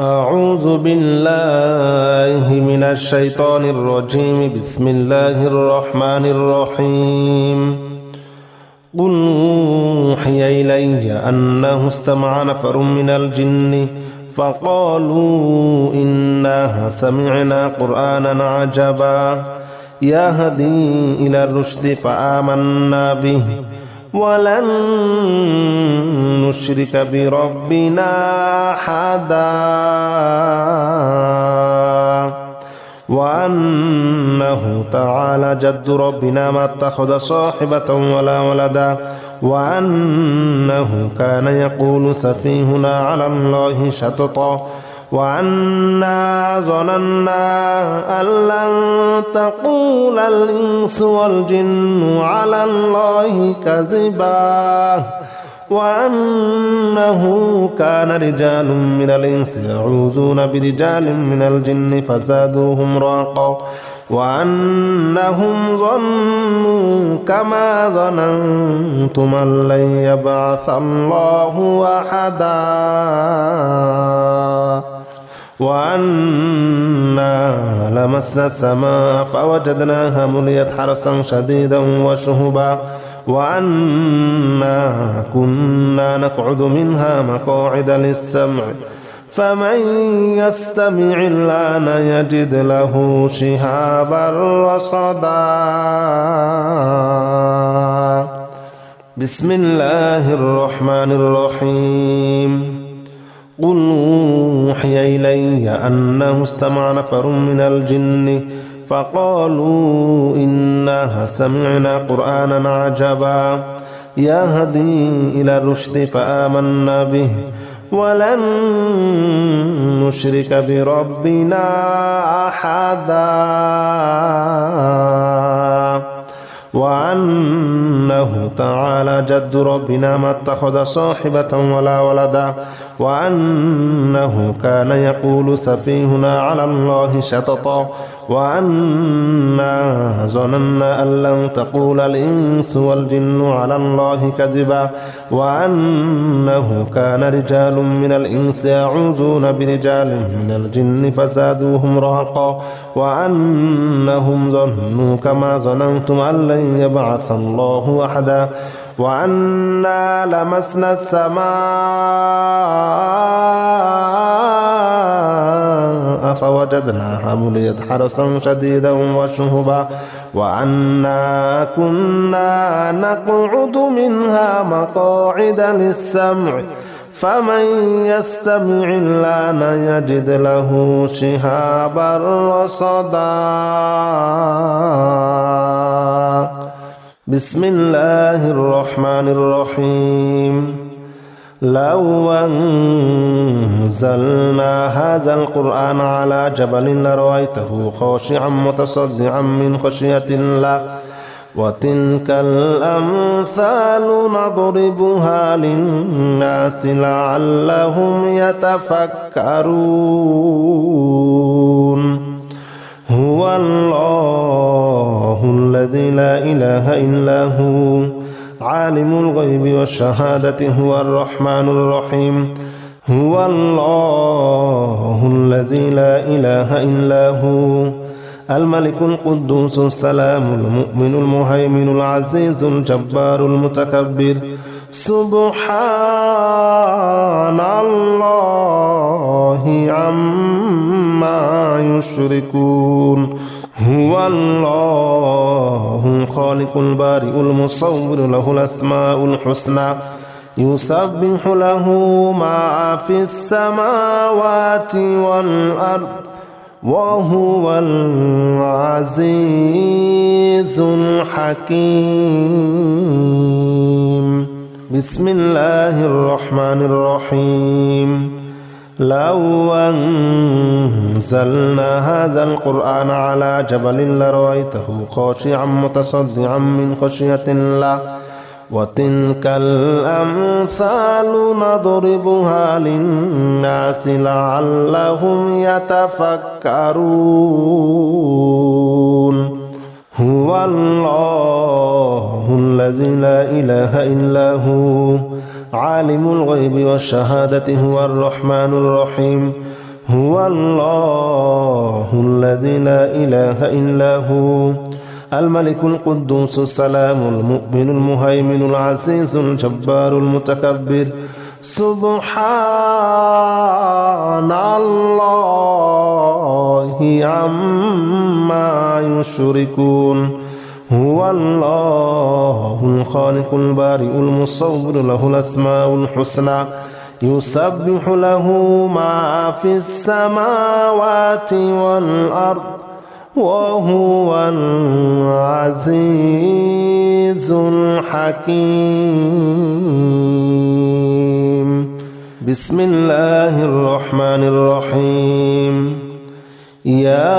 أعوذ بالله من الشيطان الرجيم. بسم الله الرحمن الرحيم. قل أوحي إلي أنه استمع نفر من الجن فقالوا إنا سمعنا قرآنا عجبا يهدي إلى الرشد فآمنا به ولن نشرك بربنا أحدا وأنه تعالى جد ربنا ما اتخذ صاحبة ولا ولدا وأنه كان يقول سفيهنا على الله شططا وأنا ظننا أن لن تقول الإنس والجن على الله كذبا وأنه كان رجال من الإنس يعوذون برجال من الجن فزادوهم رهقا وأنهم ظنوا كما ظننتم أن لن يبعث الله أحدا وأنا لمسنا السماء فوجدناها مليت حرسا شديدا وشهبا وأنا كنا نقعد منها مقاعد للسمع فمن يستمع الآن يجد له شهابا رصدا. بسم الله الرحمن الرحيم. قل أوحي إلي أنه استمع نفر من الجن فقالوا إنا سمعنا قرآنا عجبا يهدي إلى الرشد فآمنا به ولن نشرك بربنا أحدا وأنه تعالى جد ربنا ما اتخذ صاحبة ولا ولدا وأنه كان يقول سفيهنا على الله شططا وأنا ظننا أن لن تقول الإنس والجن على الله كذبا وأنه كان رجال من الإنس يعوذون برجال من الجن فزادوهم رهقا وأنهم ظنوا كما ظننتم أن لن يبعث الله أحدا وأنا لمسنا السماء فوجدناها مليت حرسا شديدا وشهبا وأنا كنا نقعد منها مقاعد للسمع فمن يستمع الآن يجد له شهابا رصدا. بسم الله الرحمن الرحيم. لو أنزلنا هذا القرآن على جبل لرأيته خاشعا متصدعا من خشية الله وتلك الأمثال نضربها للناس لعلهم يتفكرون. هو الله الذي لا إله إلا هو عالم الغيب والشهادة هو الرحمن الرحيم. هو الله الذي لا إله إلا هو الملك القدوس السلام المؤمن المهيمن العزيز الجبار المتكبر سبحان الله عما يشركون. هو الله الخالق البارئ المصور له الأسماء الحسنى يسبح له ما في السماوات والأرض وهو العزيز الحكيم. بسم الله الرحمن الرحيم. لو أنزلنا هذا القرآن على جبل لرأيته خاشعا متصدعا من خشية الله وتلك الأمثال نضربها للناس لعلهم يتفكرون. هو الله الذي لا إله إلا هو عالم الغيب والشهادة هو الرحمن الرحيم. هو الله الذي لا إله إلا هو الملك القدوس السلام المؤمن المهيمن العزيز الجبار المتكبر سبحان الله عما يشركون هو الله الخالق البارئ المصور له الأسماء الحسنى يسبح له ما في السماوات والأرض وهو العزيز الحكيم بسم الله الرحمن الرحيم يا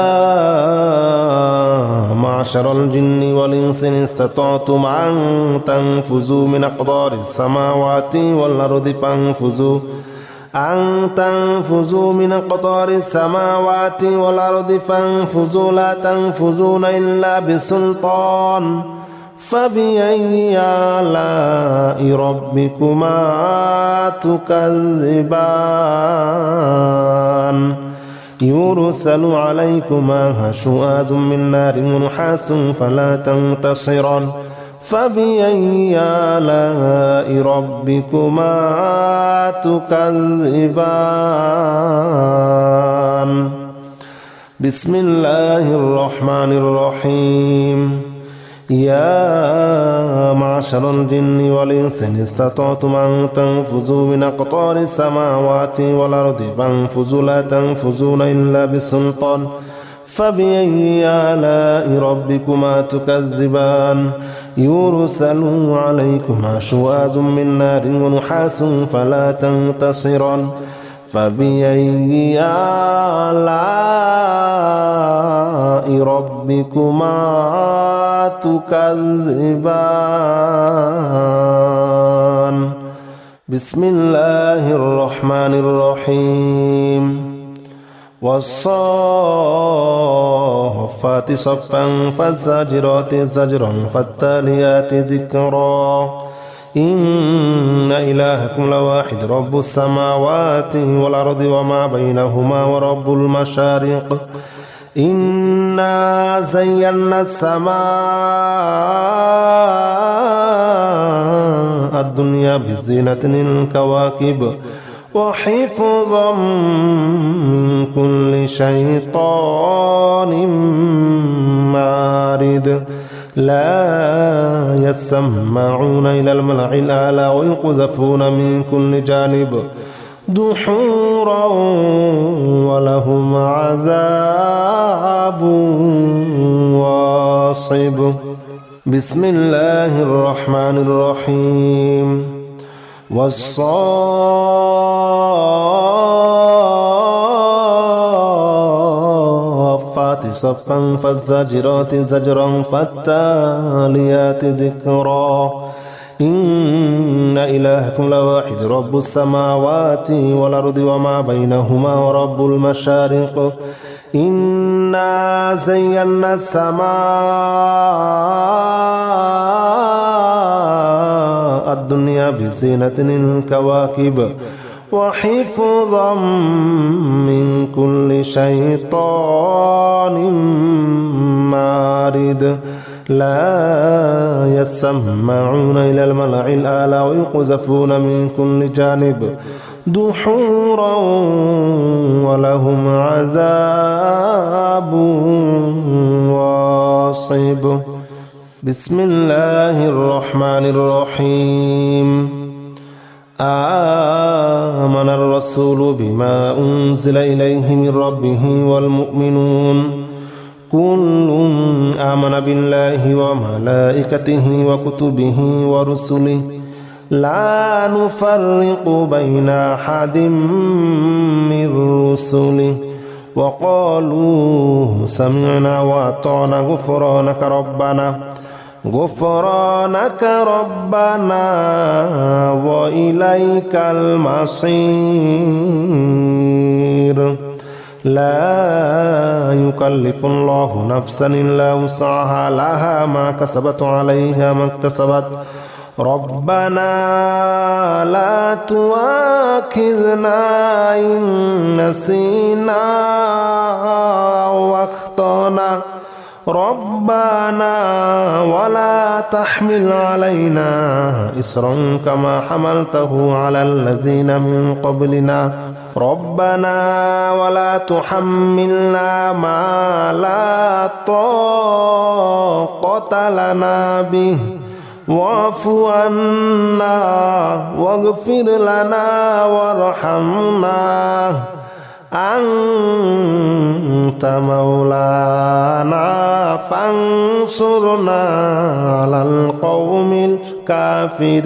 معشر الجن والإنس إن استطعتم أن تنفذوا من أقطار السماوات والأرض فانفذوا من أقطار السماوات والأرض فانفذوا لا تنفذون إلا بسلطان فبأي آلاء ربكما تكذبان يرسل عليكما شواظ من نار ونحاس فلا تنتصران فبأي آلاء ربكما تكذبان بسم الله الرحمن الرحيم يا معشر الجن والإنس إن استطعتم أن تنفذوا من أقطار السماوات والأرض فانفذوا لا تنفذون إلا بسلطان فبأي آلاء ربكما تكذبان يرسل عليكما شواظ من نار ونحاس فلا تنتصران فبأي آلاء ربكما تكذبان بسم الله الرحمن الرحيم والصافات صفا فالزاجرات زجرا فالتاليات ذكرا إن إلهكم لواحد رب السماوات والأرض وما بينهما ورب المشارق إنا زينا السماء الدنيا بزينة الكواكب وحفظا من كل شيطان مارد لا يسمعون إلى الملأ الأعلى ويقذفون من كل جانب دحورا ولهم عذاب واصب بسم الله الرحمن الرحيم والصافات صفا فالزاجرات زجرا فالتاليات ذكرا إن إلهكم لواحد رب السماوات والأرض وما بينهما ورب المشارق إنا زينا السماء الدنيا بزينة الكواكب وحفظا من كل شيطان مارد لا يسمعون إلى الملأ الأعلى ويقذفون من كل جانب دحورا ولهم عذاب واصب بسم الله الرحمن الرحيم آمن الرسول بما أنزل إليه من ربه والمؤمنون كل آمن بالله وملائكته وكتبه ورسله لا نفرق بين أحد من رسله وقالوا سمعنا وأطعنا غفرانك ربنا وإليك المصير لا يكلف الله نفسا إلا وسعها لها ما كسبت عليها ما اكتسبت ربنا لا تؤاخذنا إن نسينا أو أخطأنا ربنا ولا تحمل علينا إصرا كما حملته على الذين من قبلنا ربنا ولا تحملنا ما لا طاقة لنا به واعف عنا واغفر لنا وارحمنا أنت مولانا فانصرنا على القوم الكافرين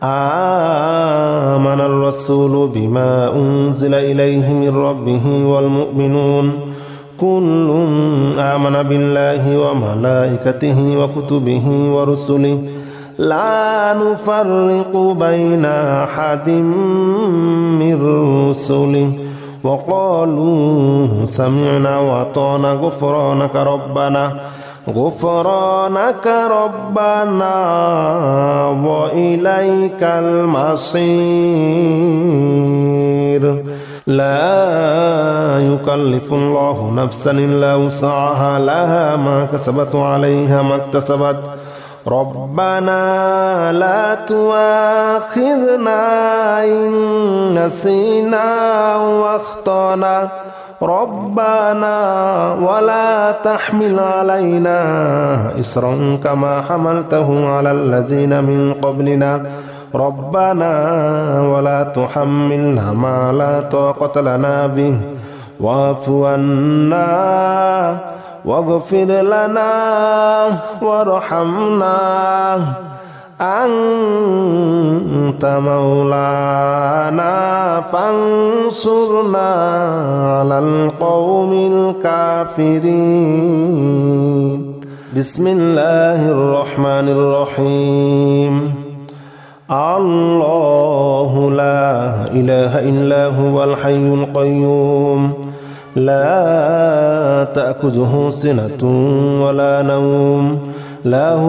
آمن الرسول بما أنزل إليه من ربه والمؤمنون كل آمن بالله وملائكته وكتبه ورسله لا نفرق بين أحد من رسله وقالوا سمعنا وأطعنا غفرانك ربنا وإليك المصير لا يكلف الله نفسا إلا وسعها لها ما كسبت وعليها ما اكتسبت ربنا لا تؤاخذنا إن نسينا واخطأنا ربنا ولا تحمل علينا إصرا كما حملته على الذين من قبلنا ربنا ولا تحملنا ما لا طاقة لنا به واعف عنا واغفر لنا وارحمنا أنت مولانا فانصرنا على القوم الكافرين بسم الله الرحمن الرحيم الله لا إله إلا هو الحي القيوم لا تأخذه سنة ولا نوم له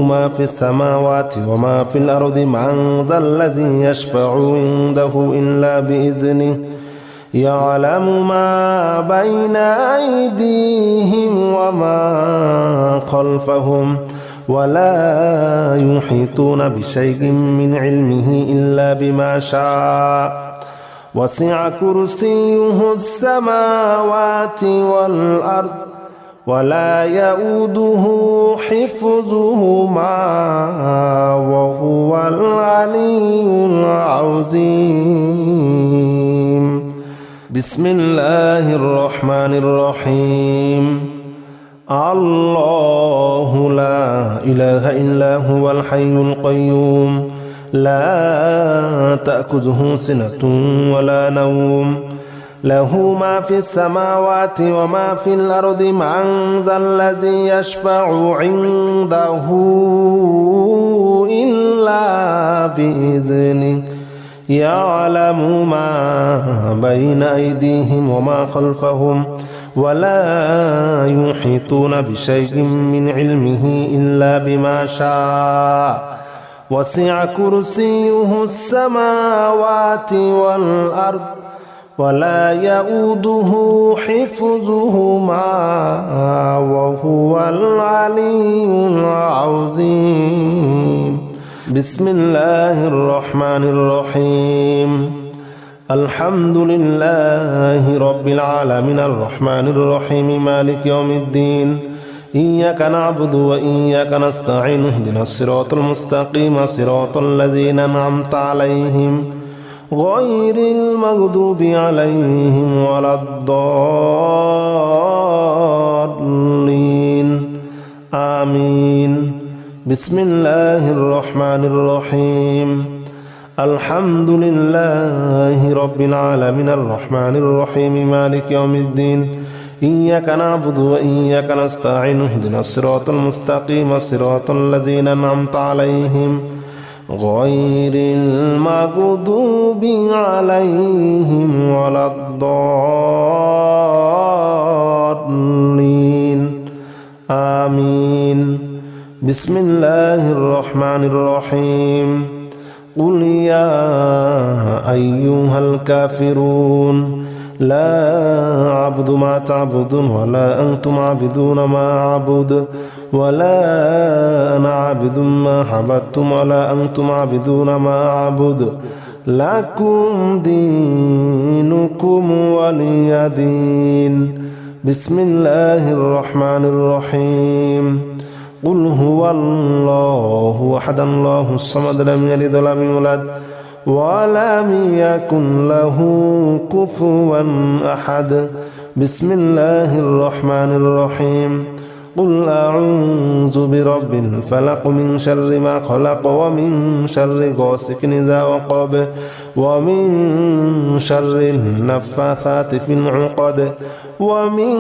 ما في السماوات وما في الأرض من ذا الذي يشفع عنده إلا بإذنه يعلم ما بين أيديهم وما خلفهم ولا يحيطون بشيء من علمه إلا بما شاء وسع كرسيه السماوات والأرض ولا يؤوده حفظهما وهو العلي العظيم بسم الله الرحمن الرحيم الله لا إله إلا هو الحي القيوم لا تأخذه سنة ولا نوم له ما في السماوات وما في الأرض من ذا الذي يشفع عنده إلا بإذنه يعلم ما بين أيديهم وما خلفهم ولا يحيطون بشيء من علمه إلا بما شاء وسع كرسيه السماوات والأرض ولا يؤوده حفظهما وهو العلي العظيم بسم الله الرحمن الرحيم الحمد لله رب العالمين الرحمن الرحيم مالك يوم الدين إياك نعبد وإياك نستعين اهدنا الصراط المستقيم صراط الذين أنعمت عليهم غير المغضوب عليهم ولا الضالين آمين بسم الله الرحمن الرحيم الحمد لله رب العالمين الرحمن الرحيم مالك يوم الدين إياك نعبد وإياك نستعين اهدنا الصراط المستقيم صراط الذين أنعمت عليهم غير المغضوب عليهم ولا الضالين آمين بسم الله الرحمن الرحيم قل يا أيها الكافرون لا أعبد ما تعبدون ولا أنتم عابدون ما أعبد ولا أنا عابد ما عبدتم ولا أنتم عابدون ما أعبد لكم دينكم ولي دين بسم الله الرحمن الرحيم قل هو الله أحد الله الصمد لم يلد ولم يولد ولم يكن له كفوا أحد بسم الله الرحمن الرحيم قل أعوذ برب الفلق من شر ما خلق ومن شر غاسق إذا وقب ومن شر النفاثات في العقد ومن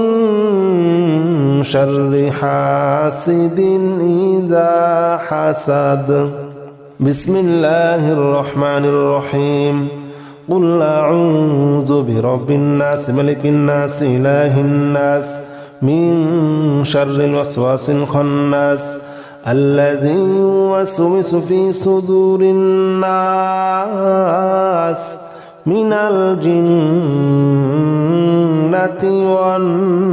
شر حاسد إذا حسد بسم الله الرحمن الرحيم قل أعوذ برب الناس ملك الناس إله الناس من شر الوسواس الخناس الذي يوسوس في صدور الناس من الجنة والناس